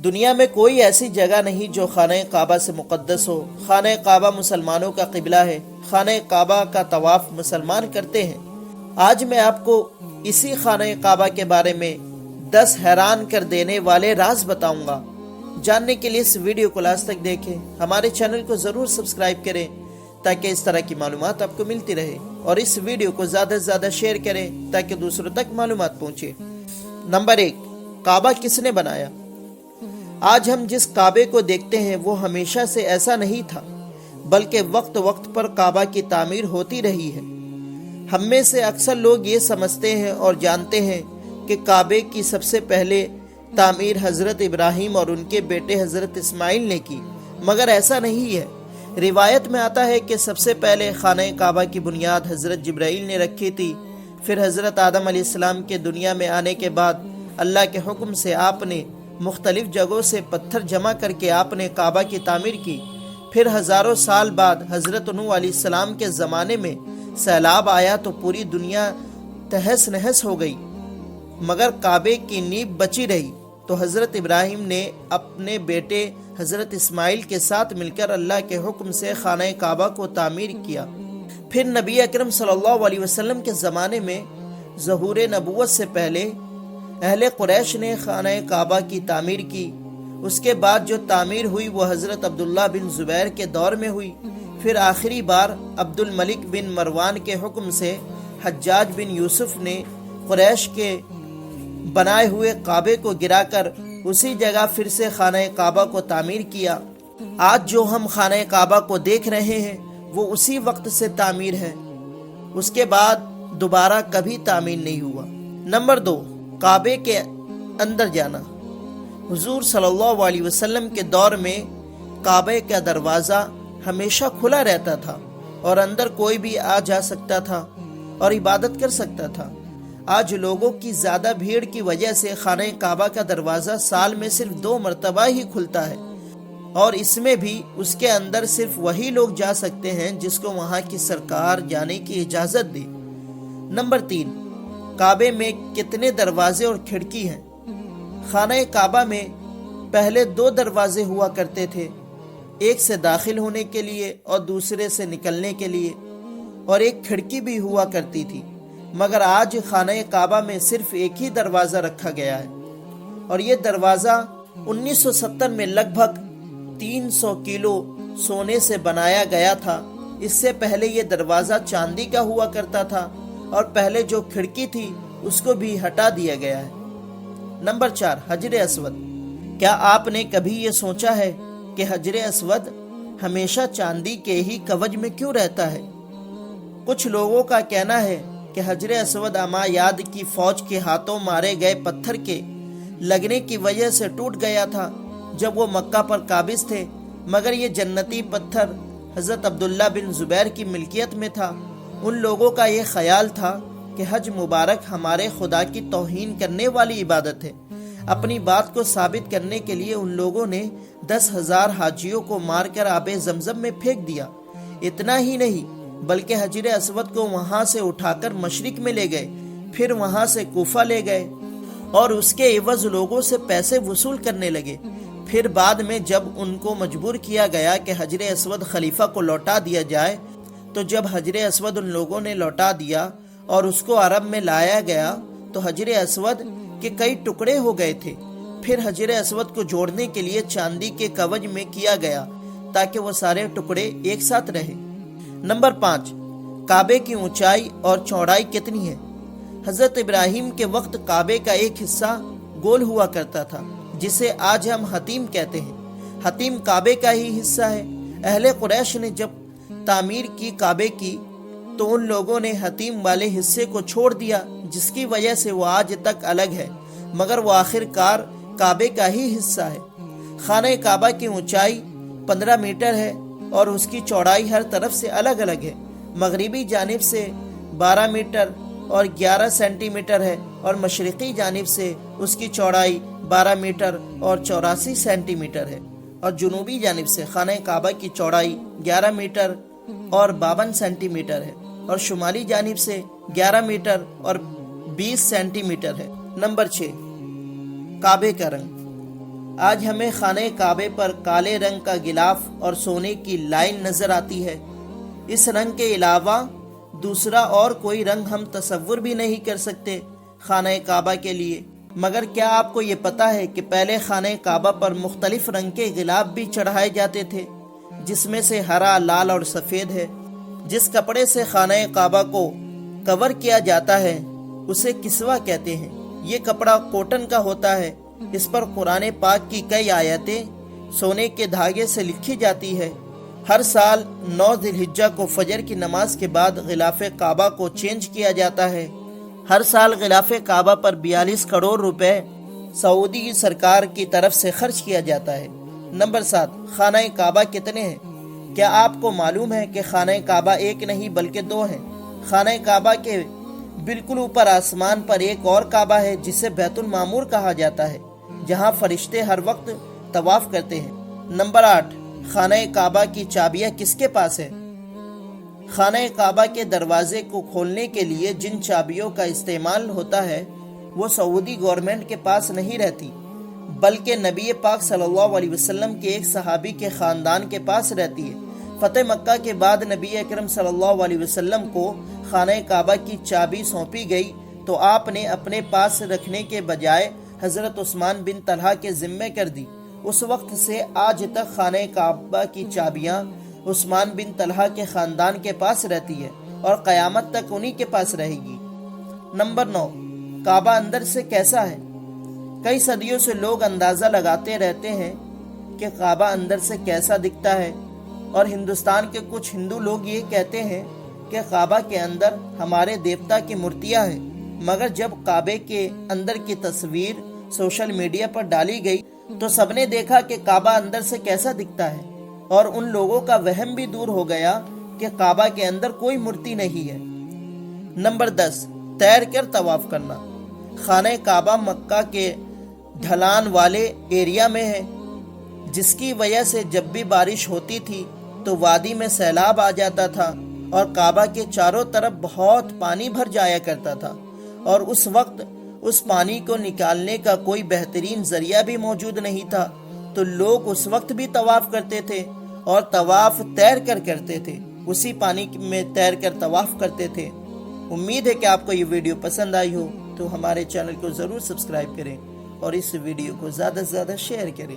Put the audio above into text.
دنیا میں کوئی ایسی جگہ نہیں جو خانہ کعبہ سے مقدس ہو۔ خانہ کعبہ مسلمانوں کا قبلہ ہے۔ خانہ کعبہ کا طواف مسلمان کرتے ہیں۔ آج میں آپ کو اسی خانہ کعبہ کے بارے میں 10 حیران کر دینے والے راز بتاؤں گا۔ جاننے کے لیے اس ویڈیو کو لاسٹ تک دیکھیں۔ ہمارے چینل کو ضرور سبسکرائب کریں تاکہ اس طرح کی معلومات آپ کو ملتی رہے، اور اس ویڈیو کو زیادہ سے زیادہ شیئر کریں تاکہ دوسروں تک معلومات پہنچے۔ نمبر 1، کعبہ کس نے بنایا؟ آج ہم جس کعبے کو دیکھتے ہیں وہ ہمیشہ سے ایسا نہیں تھا، بلکہ وقت وقت پر کعبہ کی تعمیر ہوتی رہی ہے۔ ہم میں سے اکثر لوگ یہ سمجھتے ہیں اور جانتے ہیں کہ کعبے کی سب سے پہلے تعمیر حضرت ابراہیم اور ان کے بیٹے حضرت اسماعیل نے کی، مگر ایسا نہیں ہے۔ روایت میں آتا ہے کہ سب سے پہلے خانہ کعبہ کی بنیاد حضرت جبرائیل نے رکھی تھی۔ پھر حضرت آدم علیہ السلام کے دنیا میں آنے کے بعد اللہ کے حکم سے آپ نے مختلف جگہوں سے پتھر جمع کر کے آپ نے کعبہ کی تعمیر کی۔ پھر ہزاروں سال بعد حضرت نوح علیہ السلام کے زمانے میں سیلاب آیا تو پوری دنیا تہس نہس ہو گئی، مگر کعبے کی نیب بچی رہی۔ تو حضرت ابراہیم نے اپنے بیٹے حضرت اسماعیل کے ساتھ مل کر اللہ کے حکم سے خانہ کعبہ کو تعمیر کیا۔ پھر نبی اکرم صلی اللہ علیہ وسلم کے زمانے میں ظہور نبوت سے پہلے اہل قریش نے خانہ کعبہ کی تعمیر کی۔ اس کے بعد جو تعمیر ہوئی وہ حضرت عبداللہ بن زبیر کے دور میں ہوئی۔ پھر آخری بار عبد الملک بن مروان کے حکم سے حجاج بن یوسف نے قریش کے بنائے ہوئے کعبے کو گرا کر اسی جگہ پھر سے خانہ کعبہ کو تعمیر کیا۔ آج جو ہم خانہ کعبہ کو دیکھ رہے ہیں وہ اسی وقت سے تعمیر ہے، اس کے بعد دوبارہ کبھی تعمیر نہیں ہوا۔ نمبر 2، کعبے کے اندر جانا۔ حضور صلی اللہ علیہ وسلم کے دور میں کعبے کا دروازہ ہمیشہ کھلا رہتا تھا اور اندر کوئی بھی آ جا سکتا تھا اور عبادت کر سکتا تھا۔ آج لوگوں کی زیادہ بھیڑ کی وجہ سے خانہ کعبہ کا دروازہ سال میں صرف 2 مرتبہ ہی کھلتا ہے، اور اس میں بھی اس کے اندر صرف وہی لوگ جا سکتے ہیں جس کو وہاں کی سرکار جانے کی اجازت دے۔ نمبر 3، کعبے میں کتنے دروازے اور کھڑکی ہیں؟ خانہ کعبہ میں پہلے 2 دروازے ہوا کرتے تھے، ایک سے داخل ہونے کے لیے اور دوسرے سے نکلنے کے لیے، اور ایک کھڑکی بھی ہوا کرتی تھی، مگر آج خانہ کعبہ میں صرف ایک ہی دروازہ رکھا گیا ہے، اور یہ دروازہ 1970 میں لگ بھگ 300 کلو سونے سے بنایا گیا تھا۔ اس سے پہلے یہ دروازہ چاندی کا ہوا کرتا تھا، اور پہلے جو کھڑکی تھی اس کو بھی ہٹا دیا گیا ہے۔ نمبر 4، حجر اسود۔ کیا آپ نے کبھی یہ سوچا ہے کہ حجر اسود ہمیشہ چاندی کے ہی کوچ میں کیوں رہتا ہے؟ کچھ لوگوں کا کہنا ہے کہ حجر اسود امایاد کی فوج کے ہاتھوں مارے گئے پتھر کے لگنے کی وجہ سے ٹوٹ گیا تھا جب وہ مکہ پر قابض تھے، مگر یہ جنتی پتھر حضرت عبداللہ بن زبیر کی ملکیت میں تھا۔ ان لوگوں کا یہ خیال تھا کہ حج مبارک ہمارے خدا کی توہین کرنے والی عبادت ہے۔ اپنی بات کو ثابت کرنے کے لیے ان لوگوں نے 10,000 حاجیوں کو مار کر آب زمزم میں پھینک دیا۔ اتنا ہی نہیں بلکہ حجر اسود کو وہاں سے اٹھا کر مشرق میں لے گئے، پھر وہاں سے کوفہ لے گئے اور اس کے عوض لوگوں سے پیسے وصول کرنے لگے۔ پھر بعد میں جب ان کو مجبور کیا گیا کہ حجر اسود خلیفہ کو لوٹا دیا جائے، تو جب حجر اسود ان لوگوں نے لوٹا دیا اور اس کو عرب میں لایا گیا تو حجر اسود کے کئی ٹکڑے ہو گئے تھے۔ پھر حجر اسود کو جوڑنے کے لیے چاندی کے کوچ میں کیا گیا تاکہ وہ سارے ٹکڑے ایک ساتھ رہے۔ نمبر 5، کعبے کی اونچائی اور چوڑائی کتنی ہے؟ حضرت ابراہیم کے وقت کعبے کا ایک حصہ گول ہوا کرتا تھا جسے آج ہم حتیم کہتے ہیں۔ حتیم کعبے کا ہی حصہ ہے۔ اہل قریش نے جب تعمیر کی کعبے کی تو ان لوگوں نے حتیم والے حصے کو چھوڑ دیا، جس کی وجہ سے وہ آج تک الگ ہے، مگر وہ آخر کار کعبے کا ہی حصہ ہے۔ خانہ کعبہ کی اونچائی 15 میٹر ہے اور اس کی چوڑائی ہر طرف سے الگ الگ ہے۔ مغربی جانب سے 12 میٹر اور 11 سینٹی میٹر ہے، اور مشرقی جانب سے اس کی چوڑائی 12 میٹر اور 84 سینٹی میٹر ہے، اور جنوبی جانب سے خانہ کعبہ کی چوڑائی 11 میٹر اور 52 سینٹی میٹر ہے، اور شمالی جانب سے 11 میٹر اور 20 سینٹی میٹر ہے۔ نمبر 6، کعبے کا رنگ۔ آج ہمیں خانہ کعبے پر کالے رنگ کا غلاف اور سونے کی لائن نظر آتی ہے۔ اس رنگ کے علاوہ دوسرا اور کوئی رنگ ہم تصور بھی نہیں کر سکتے خانہ کعبہ کے لیے۔ مگر کیا آپ کو یہ پتہ ہے کہ پہلے خانہ کعبہ پر مختلف رنگ کے غلاف بھی چڑھائے جاتے تھے، جس میں سے ہرا، لال اور سفید ہے۔ جس کپڑے سے خانہ کعبہ کو کور کیا جاتا ہے اسے کسوہ کہتے ہیں۔ یہ کپڑا کوٹن کا ہوتا ہے۔ اس پر قرآن پاک کی کئی آیتیں سونے کے دھاگے سے لکھی جاتی ہے۔ ہر سال 9 ذی الحجہ کو فجر کی نماز کے بعد غلاف کعبہ کو چینج کیا جاتا ہے۔ ہر سال غلاف کعبہ پر 42 کروڑ روپے سعودی سرکار کی طرف سے خرچ کیا جاتا ہے۔ نمبر 7، خانہ کعبہ کتنے ہیں؟ کیا آپ کو معلوم ہے کہ خانہ کعبہ ایک نہیں بلکہ 2 ہیں؟ خانہ کعبہ کے بالکل اوپر آسمان پر ایک اور کعبہ ہے جسے بیت المعمور کہا جاتا ہے، جہاں فرشتے ہر وقت طواف کرتے ہیں۔ نمبر 8، خانہ کعبہ کی چابیاں کس کے پاس ہیں؟ خانہ کعبہ کے دروازے کو کھولنے کے لیے جن چابیوں کا استعمال ہوتا ہے وہ سعودی گورنمنٹ کے پاس نہیں رہتی، بلکہ نبی پاک صلی اللہ علیہ وسلم کے ایک صحابی کے خاندان کے پاس رہتی ہے۔ فتح مکہ کے بعد نبی اکرم صلی اللہ علیہ وسلم کو خانہ کعبہ کی چابی سونپی گئی تو آپ نے اپنے پاس رکھنے کے بجائے حضرت عثمان بن طلحہ کے ذمے کر دی۔ اس وقت سے آج تک خانہ کعبہ کی چابیاں عثمان بن طلحہ کے خاندان کے پاس رہتی ہے اور قیامت تک انہی کے پاس رہے گی۔ نمبر 9، کعبہ اندر سے کیسا ہے؟ کئی صدیوں سے لوگ اندازہ لگاتے رہتے ہیں کہ کعبہ اندر سے کیسا دکھتا ہے، اور ہندوستان کے کچھ ہندو لوگ یہ کہتے ہیں کہ کعبہ کے اندر ہمارے دیوتا کی مورتیاں ہیں۔ مگر جب کعبے کے اندر کی تصویر سوشل میڈیا پر ڈالی گئی تو سب نے دیکھا کہ کعبہ اندر سے کیسا دکھتا ہے، اور ان لوگوں کا وہم بھی دور ہو گیا کہ کعبہ کے اندر کوئی مورتی نہیں ہے۔ نمبر 10، تیر کر طواف کرنا۔ خانہ کعبہ مکہ کے ڈھلان والے ایریا میں ہے، جس کی وجہ سے جب بھی بارش ہوتی تھی تو وادی میں سیلاب آ جاتا تھا اور کعبہ کے چاروں طرف بہت پانی بھر جایا کرتا تھا، اور اس وقت اس پانی کو نکالنے کا کوئی بہترین ذریعہ بھی موجود نہیں تھا، تو لوگ اس وقت بھی طواف کرتے تھے اور طواف تیر کر کرتے تھے، اسی پانی میں تیر کر طواف کرتے تھے۔ امید ہے کہ آپ کو یہ ویڈیو پسند آئی ہو، تو ہمارے چینل کو ضرور سبسکرائب کریں اور اس ویڈیو کو زیادہ سے زیادہ شیئر کریں۔